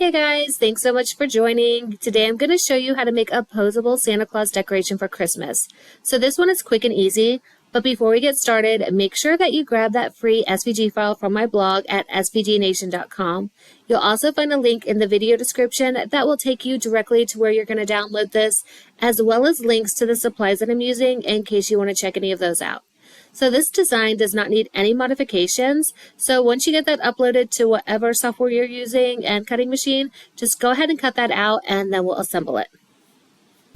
Hey guys, thanks so much for joining. Today I'm going to show you how to make a posable Santa Claus decoration for Christmas. So this one is quick and easy, but before we get started, make sure that you grab that free SVG file from my blog at svgnation.com. You'll also find a link in the video description that will take you directly to where you're going to download this, as well as links to the supplies that I'm using in case you want to check any of those out. So this design does not need any modifications. So once you get that uploaded to whatever software you're using and cutting machine, just go ahead and cut that out and then we'll assemble it.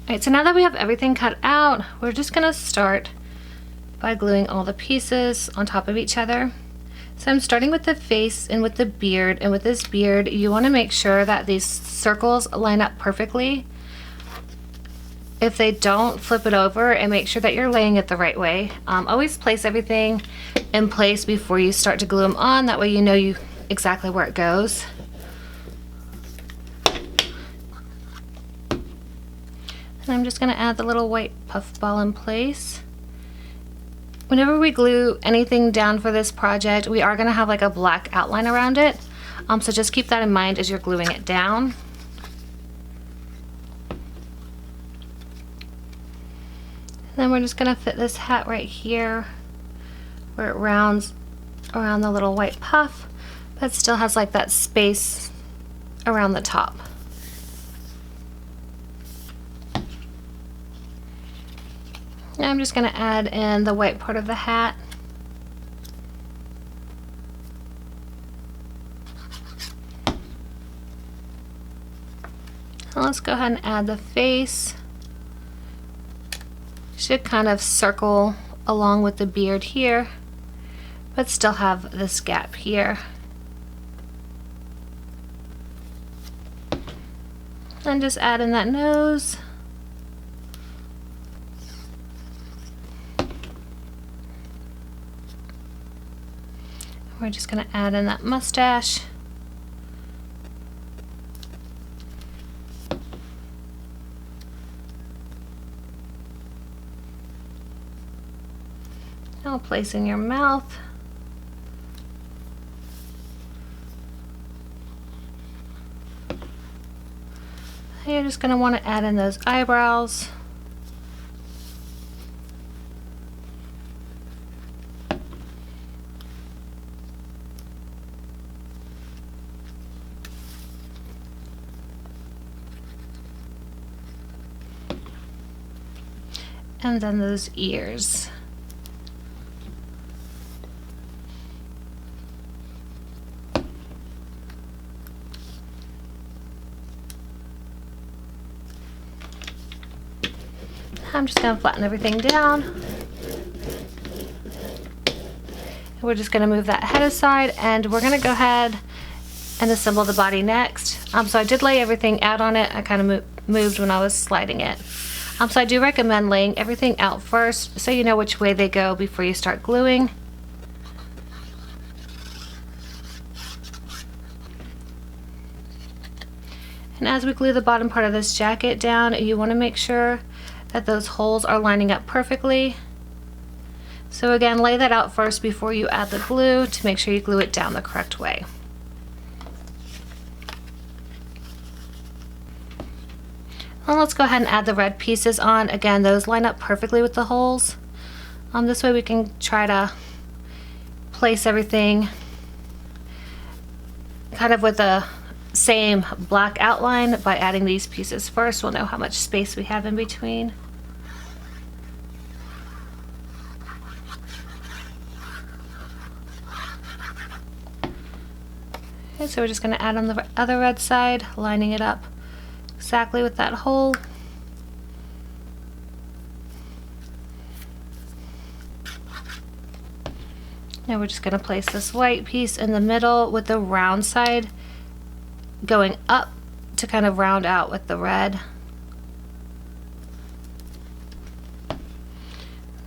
All right, so now that we have everything cut out, we're just gonna start by gluing all the pieces on top of each other. So I'm starting with the face and with the beard, and with this beard, you wanna make sure that these circles line up perfectly. If they don't, flip it over and make sure that you're laying it the right way. Always place everything in place before you start to glue them on. That way you know exactly where it goes. And I'm just going to add the little white puff ball in place. Whenever we glue anything down for this project, we are going to have like a black outline around it. So just keep that in mind as you're gluing it down. Then we're just going to fit this hat right here where it rounds around the little white puff, but still has like that space around the top. Now I'm just going to add in the white part of the hat. So let's go ahead and add the face. Should kind of circle along with the beard here, but still have this gap here. And just add in that nose. We're just going to add in that mustache. Now place in your mouth. You're just going to want to add in those eyebrows. And then those ears. I'm just going to flatten everything down. We're just going to move that head aside, and we're going to go ahead and assemble the body next. So I did lay everything out on it. I kind of moved when I was sliding it. So I do recommend laying everything out first so you know which way they go before you start gluing. And as we glue the bottom part of this jacket down, you want to make sure that those holes are lining up perfectly. So again, lay that out first before you add the glue to make sure you glue it down the correct way. Well, let's go ahead and add the red pieces on. Again, those line up perfectly with the holes. This way we can try to place everything kind of with the same black outline by adding these pieces first. We'll know how much space we have in between. Okay, so we're just going to add on the other red side, lining it up exactly with that hole. Now we're just going to place this white piece in the middle with the round side going up to kind of round out with the red.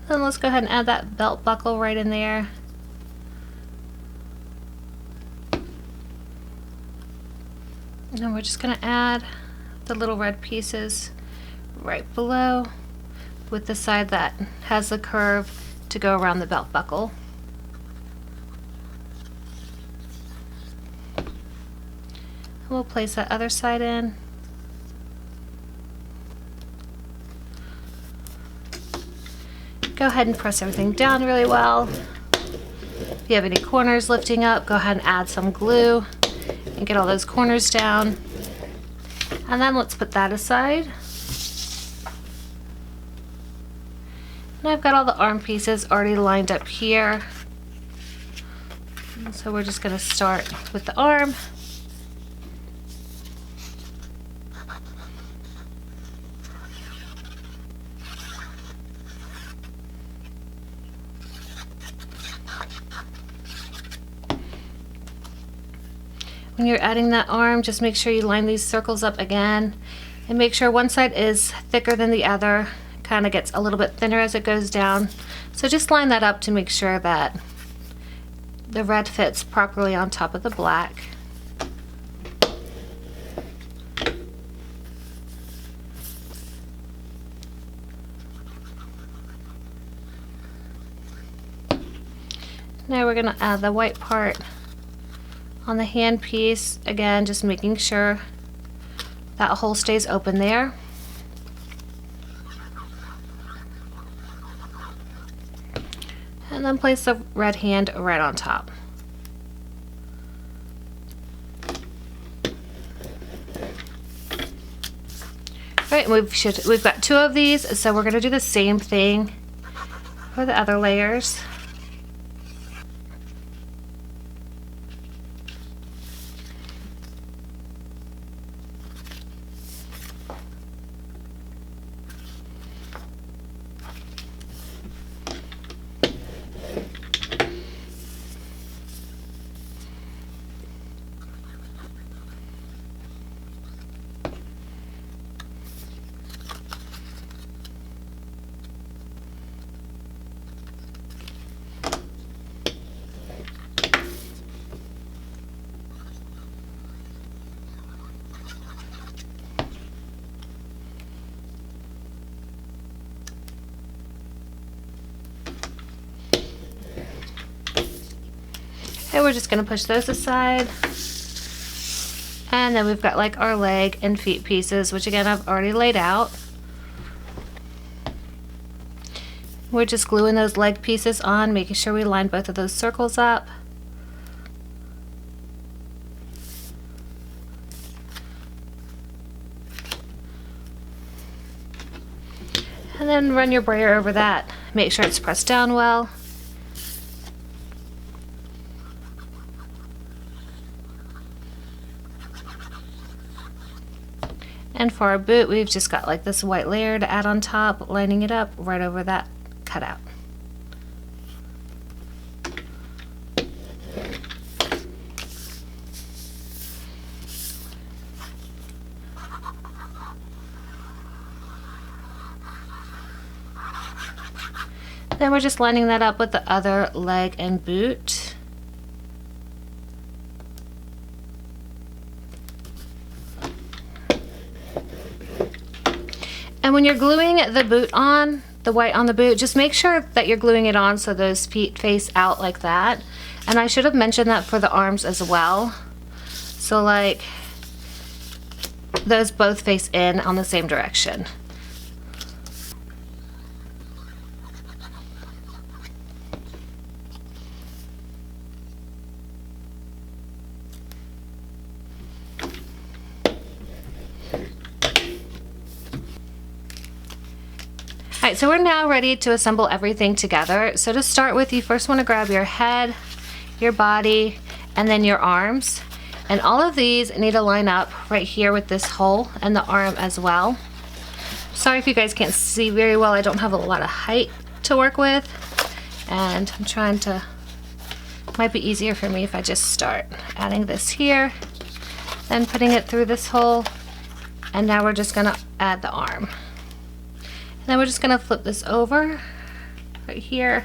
Then let's go ahead and add that belt buckle right in there. And then we're just going to add the little red pieces right below with the side that has the curve to go around the belt buckle. We'll place that other side in. Go ahead and press everything down really well. If you have any corners lifting up, go ahead and add some glue and get all those corners down. And then let's put that aside. And I've got all the arm pieces already lined up here. And so we're just going to start with the arm. When you're adding that arm, just make sure you line these circles up again and make sure one side is thicker than the other. Kind of gets a little bit thinner as it goes down. So just line that up to make sure that the red fits properly on top of the black. Now we're going to add the white part on the hand piece, again just making sure that hole stays open there. And then place the red hand right on top. Right, we've got 2 of these, so we're going to do the same thing for the other layers. Okay, we're just going to push those aside. And then we've got like our leg and feet pieces, which again I've already laid out. We're just gluing those leg pieces on, making sure we line both of those circles up. And then run your brayer over that. Make sure it's pressed down well. And for our boot, we've just got like this white layer to add on top, lining it up right over that cutout. Then we're just lining that up with the other leg and boot. And when you're gluing the boot on, the white on the boot, just make sure that you're gluing it on so those feet face out like that. And I should have mentioned that for the arms as well. So like those both face in on the same direction. Alright, so we're now ready to assemble everything together. So to start with, you first want to grab your head, your body, and then your arms. And all of these need to line up right here with this hole and the arm as well. Sorry if you guys can't see very well. I don't have a lot of height to work with. And I'm trying to, might be easier for me if I just start adding this here, then putting it through this hole. And now we're just going to add the arm. Then we're just going to flip this over right here.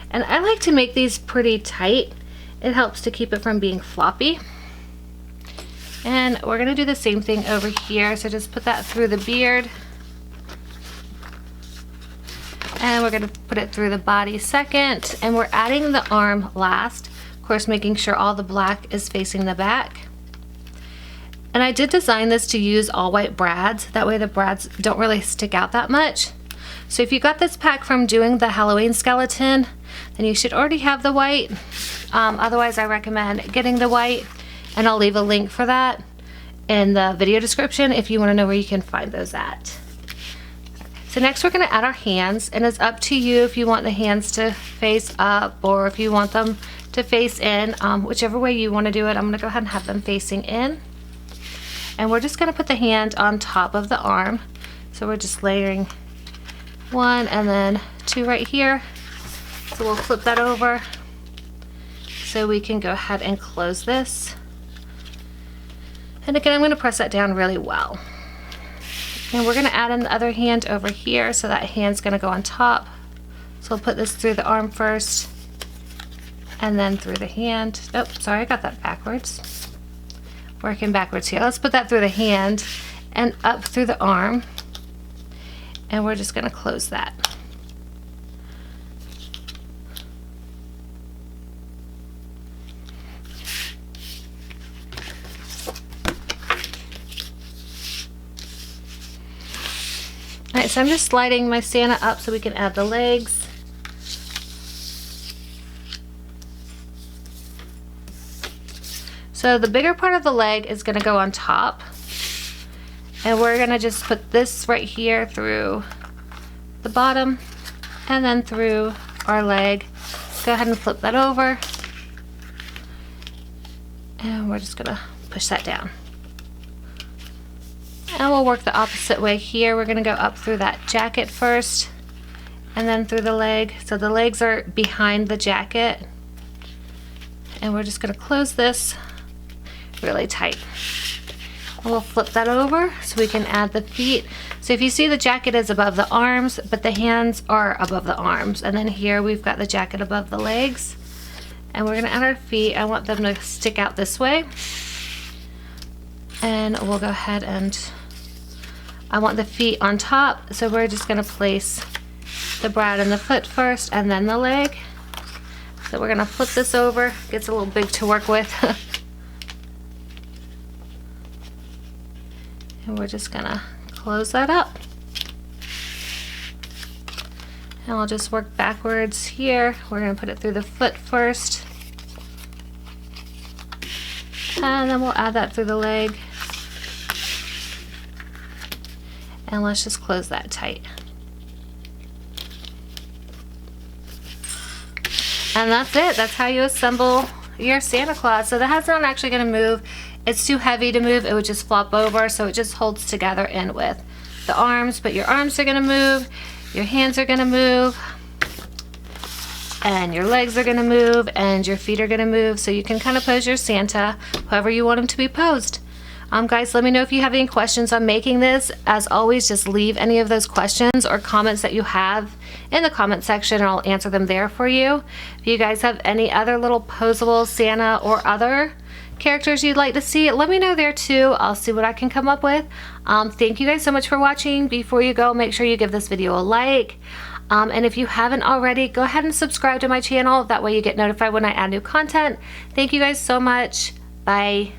And I like to make these pretty tight. It helps to keep it from being floppy. And we're going to do the same thing over here. So just put that through the beard. And we're going to put it through the body second. And we're adding the arm last. Of course, making sure all the black is facing the back. And I did design this to use all white brads. That way the brads don't really stick out that much. So if you got this pack from doing the Halloween skeleton, then you should already have the white. Otherwise, I recommend getting the white, and I'll leave a link for that in the video description if you want to know where you can find those at. So next we're going to add our hands, and it's up to you if you want the hands to face up or if you want them to face in, whichever way you want to do it. I'm going to go ahead and have them facing in. And we're just going to put the hand on top of the arm. So we're just layering 1 and then 2 right here. So we'll flip that over so we can go ahead and close this. And again, I'm going to press that down really well. And we're going to add in the other hand over here, so that hand's going to go on top. So we'll put this through the arm first, and then through the hand. Oh, sorry, I got that backwards. Working backwards here. Let's put that through the hand and up through the arm. And we're just going to close that. Alright, so I'm just sliding my Santa up so we can add the legs. So the bigger part of the leg is going to go on top. And we're going to just put this right here through the bottom and then through our leg. Go ahead and flip that over. And we're just going to push that down. And we'll work the opposite way here. We're going to go up through that jacket first and then through the leg. So the legs are behind the jacket. And we're just going to close this really tight. And we'll flip that over so we can add the feet. So if you see, the jacket is above the arms, but the hands are above the arms. And then here we've got the jacket above the legs. And we're going to add our feet. I want them to stick out this way. And we'll go ahead and I want the feet on top, so we're just going to place the brad in the foot first and then the leg. So we're going to flip this over. Gets a little big to work with. And we're just going to close that up. And I'll just work backwards here. We're going to put it through the foot first. And then we'll add that through the leg. And let's just close that tight. And that's it. That's how you assemble your Santa Claus. So the head's not actually going to move. It's too heavy to move. It would just flop over. So it just holds together in with the arms. But your arms are going to move. Your hands are going to move. And your legs are going to move. And your feet are going to move. So you can kind of pose your Santa however you want him to be posed. Guys, let me know if you have any questions on making this. As always, just leave any of those questions or comments that you have in the comment section, and I'll answer them there for you. If you guys have any other little posable Santa or other characters you'd like to see, let me know there too. I'll see what I can come up with. Thank you guys so much for watching. Before you go, make sure you give this video a like. And if you haven't already, go ahead and subscribe to my channel. That way you get notified when I add new content. Thank you guys so much. Bye.